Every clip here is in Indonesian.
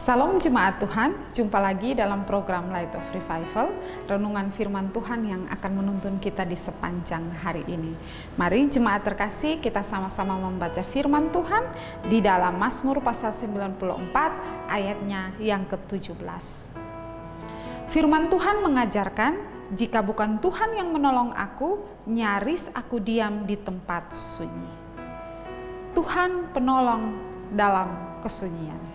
Salam jemaat Tuhan, jumpa lagi dalam program Light of Revival, renungan firman Tuhan yang akan menuntun kita di sepanjang hari ini. Mari jemaat terkasih, kita sama-sama membaca firman Tuhan di dalam Mazmur pasal 94 ayatnya yang ke-17. Firman Tuhan mengajarkan, jika bukan Tuhan yang menolong aku, nyaris aku diam di tempat sunyi. Tuhan penolong dalam kesunyian.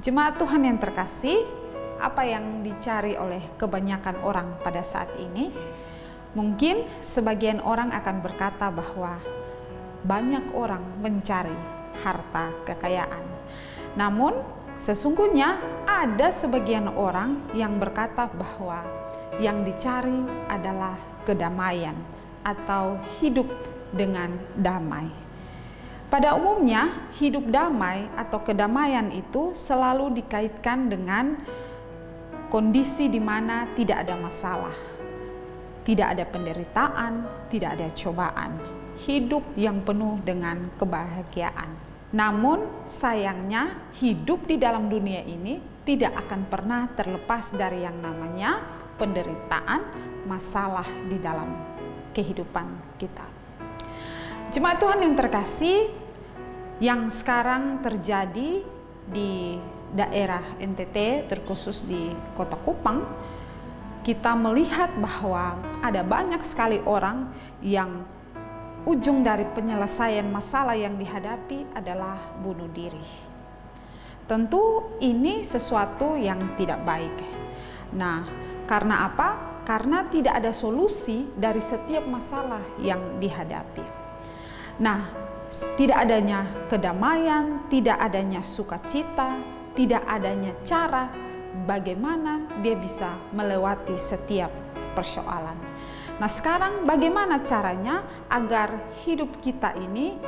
Jemaat Tuhan yang terkasih, apa yang dicari oleh kebanyakan orang pada saat ini? Mungkin sebagian orang akan berkata bahwa banyak orang mencari harta kekayaan. Namun sesungguhnya ada sebagian orang yang berkata bahwa yang dicari adalah kedamaian atau hidup dengan damai. Pada umumnya, hidup damai atau kedamaian itu selalu dikaitkan dengan kondisi di mana tidak ada masalah, tidak ada penderitaan, tidak ada cobaan, hidup yang penuh dengan kebahagiaan. Namun, sayangnya hidup di dalam dunia ini tidak akan pernah terlepas dari yang namanya penderitaan, masalah di dalam kehidupan kita. Jemaat Tuhan yang terkasih, yang sekarang terjadi di daerah NTT, terkhusus di Kota Kupang, kita melihat bahwa ada banyak sekali orang yang ujung dari penyelesaian masalah yang dihadapi adalah bunuh diri. Tentu ini sesuatu yang tidak baik. Nah, karena apa? Karena tidak ada solusi dari setiap masalah yang dihadapi. Nah, tidak adanya kedamaian, tidak adanya sukacita, tidak adanya cara bagaimana dia bisa melewati setiap persoalan. Nah, sekarang bagaimana caranya agar hidup kita ini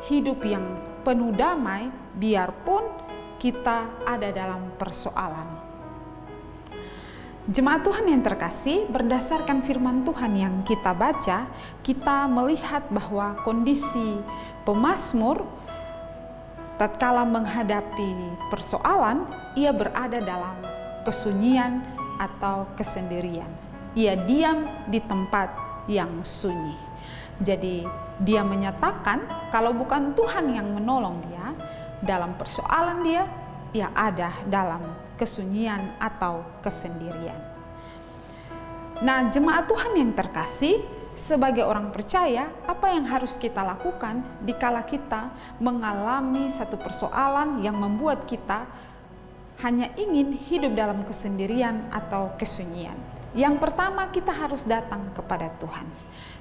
hidup yang penuh damai biarpun kita ada dalam persoalan. Jemaat Tuhan yang terkasih, berdasarkan firman Tuhan yang kita baca, kita melihat bahwa kondisi pemazmur tatkala menghadapi persoalan, ia berada dalam kesunyian atau kesendirian. Ia diam di tempat yang sunyi. Jadi dia menyatakan kalau bukan Tuhan yang menolong dia dalam persoalan dia ada dalam kesunyian atau kesendirian. Nah, jemaat Tuhan yang terkasih, sebagai orang percaya, apa yang harus kita lakukan dikala kita mengalami satu persoalan yang membuat kita hanya ingin hidup dalam kesendirian atau kesunyian? Yang pertama, kita harus datang kepada Tuhan.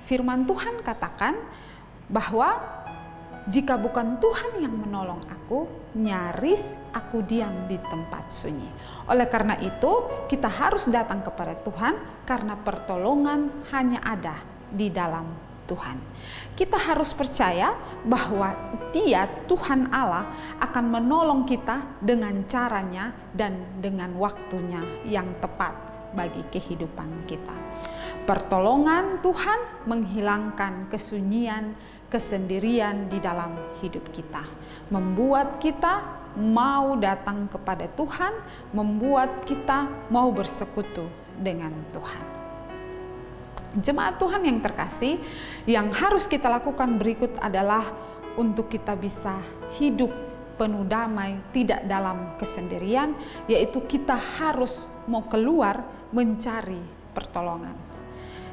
Firman Tuhan katakan bahwa jika bukan Tuhan yang menolong aku, nyaris aku diam di tempat sunyi. Oleh karena itu, kita harus datang kepada Tuhan karena pertolongan hanya ada di dalam Tuhan. Kita harus percaya bahwa Dia, Tuhan Allah, akan menolong kita dengan caranya dan dengan waktunya yang tepat bagi kehidupan kita. Pertolongan Tuhan menghilangkan kesunyian, kesendirian di dalam hidup kita, membuat kita mau datang kepada Tuhan, membuat kita mau bersekutu dengan Tuhan. Jemaat Tuhan yang terkasih, yang harus kita lakukan berikut adalah untuk kita bisa hidup penuh damai, tidak dalam kesendirian, yaitu kita harus mau keluar mencari pertolongan.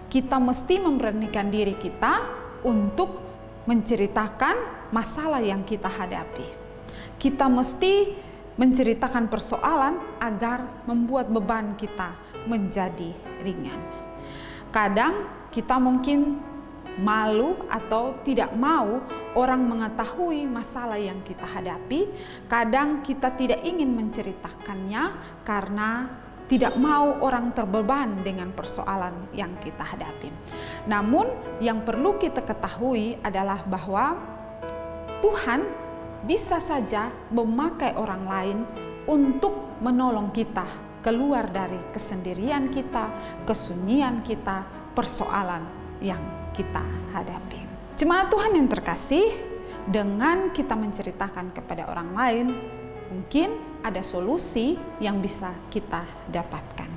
Kita mesti memberanikan diri kita untuk menceritakan masalah yang kita hadapi. Kita mesti menceritakan persoalan agar membuat beban kita menjadi ringan. Kadang kita mungkin malu atau tidak mau orang mengetahui masalah yang kita hadapi. Kadang kita tidak ingin menceritakannya karena tidak mau orang terbeban dengan persoalan yang kita hadapi. Namun yang perlu kita ketahui adalah bahwa Tuhan bisa saja memakai orang lain untuk menolong kita keluar dari kesendirian kita, kesunyian kita, persoalan yang kita hadapi. Jemaat Tuhan yang terkasih, dengan kita menceritakan kepada orang lain, mungkin ada solusi yang bisa kita dapatkan.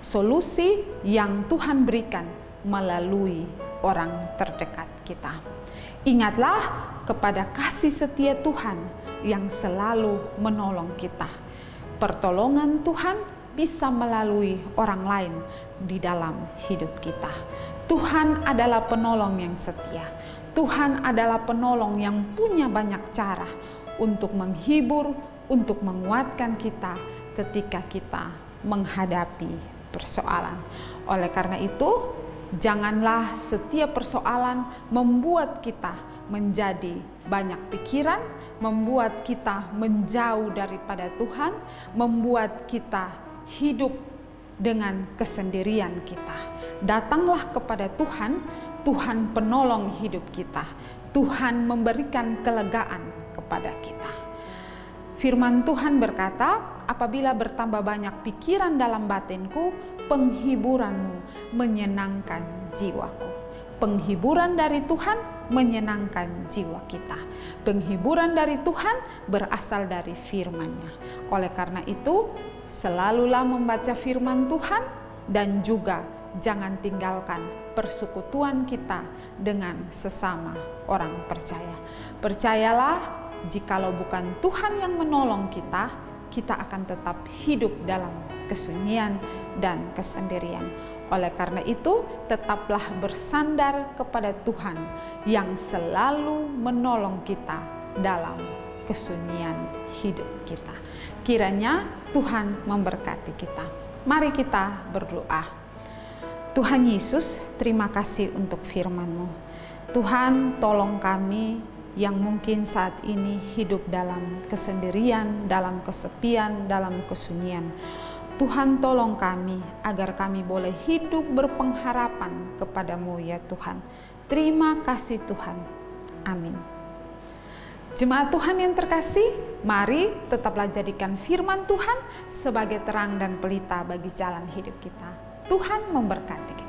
Solusi yang Tuhan berikan melalui orang terdekat kita. Ingatlah kepada kasih setia Tuhan yang selalu menolong kita. Pertolongan Tuhan bisa melalui orang lain di dalam hidup kita. Tuhan adalah penolong yang setia. Tuhan adalah penolong yang punya banyak cara untuk menghibur, untuk menguatkan kita ketika kita menghadapi persoalan. Oleh karena itu, janganlah setiap persoalan membuat kita menjadi banyak pikiran, membuat kita menjauh daripada Tuhan, membuat kita hidup dengan kesendirian kita. Datanglah kepada Tuhan, Tuhan penolong hidup kita. Tuhan memberikan kelegaan kepada kita. Firman Tuhan berkata, apabila bertambah banyak pikiran dalam batinku, penghiburanmu menyenangkan jiwaku. Penghiburan dari Tuhan menyenangkan jiwa kita. Penghiburan dari Tuhan berasal dari firman-Nya. Oleh karena itu, selalulah membaca firman Tuhan dan juga jangan tinggalkan persekutuan kita dengan sesama orang percaya. Percayalah, jikalau bukan Tuhan yang menolong kita, kita akan tetap hidup dalam kesunyian dan kesendirian. Oleh karena itu, tetaplah bersandar kepada Tuhan yang selalu menolong kita dalam kesunyian hidup kita. Kiranya Tuhan memberkati kita. Mari kita berdoa. Tuhan Yesus, terima kasih untuk firman-Mu. Tuhan, tolong kami yang mungkin saat ini hidup dalam kesendirian, dalam kesepian, dalam kesunyian. Tuhan, tolong kami agar kami boleh hidup berpengharapan kepada-Mu ya Tuhan. Terima kasih Tuhan. Amin. Jemaat Tuhan yang terkasih, mari tetaplah jadikan firman Tuhan sebagai terang dan pelita bagi jalan hidup kita. Tuhan memberkati kita.